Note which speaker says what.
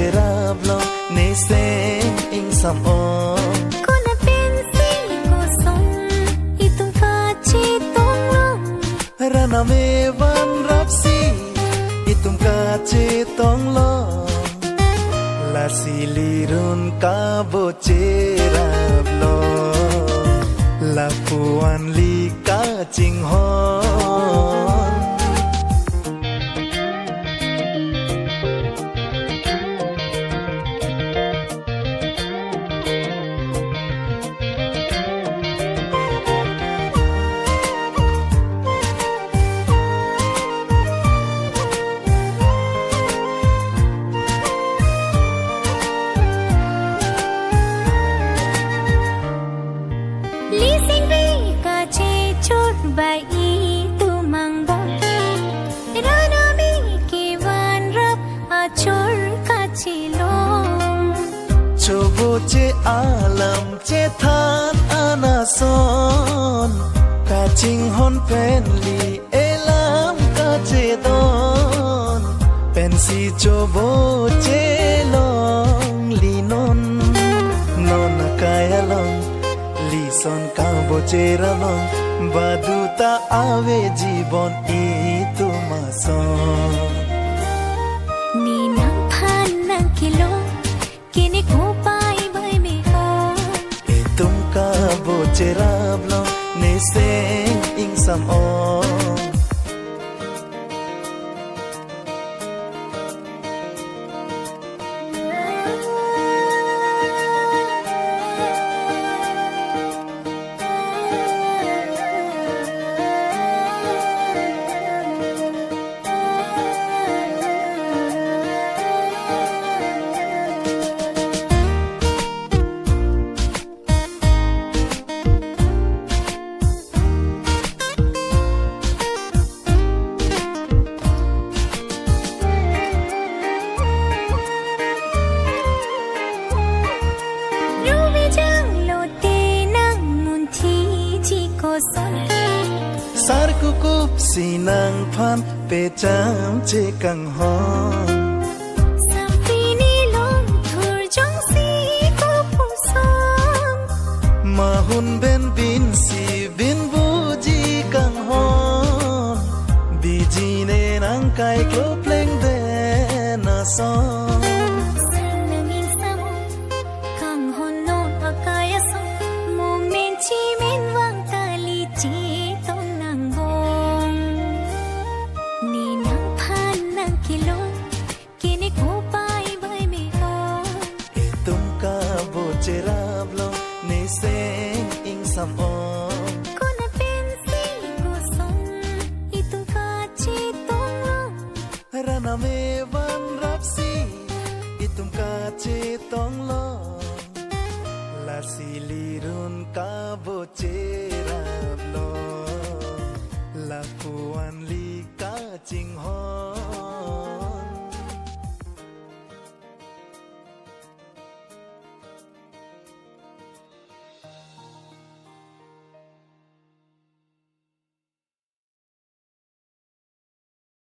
Speaker 1: cherab lo ne se ing sam o
Speaker 2: ko na pensi ko som itung ka chi tong long
Speaker 1: rana me van rapsi itum ka che tong lo la silirun ka bo cherab lo la puan li ka ching hon
Speaker 2: bai tu mang bo rana mi ki van rap a chor ka chi lo
Speaker 1: chobo che alam che than anason ka ching hon pen li elam ka che don pen si chobo che long li non non kaya long li son ka bo che ra long baduta ave Jibon E tumason
Speaker 2: ni nang phan nang kilo kini ko pai bai me ho
Speaker 1: e tum ka bo cherab lo ne se ing sam o sar kukup sinang phan pe cham che kang hon
Speaker 2: sampini long thur jong si ko pu som
Speaker 1: mahun ben bin si bin buji kang hon biji ne nang kai klo pleng de na song
Speaker 2: sanamin sam kang hon non akaya som moment chi men wang tali chi tong nang bong ni nang phan nang kilo kini ko pai bai me ho
Speaker 1: e tum ka bo cherab lo ne se ing sam o
Speaker 2: ko na pensi ko som itung ka chi tong long
Speaker 1: rana me van rapsi itum ka che tong lo la silirun ka bo che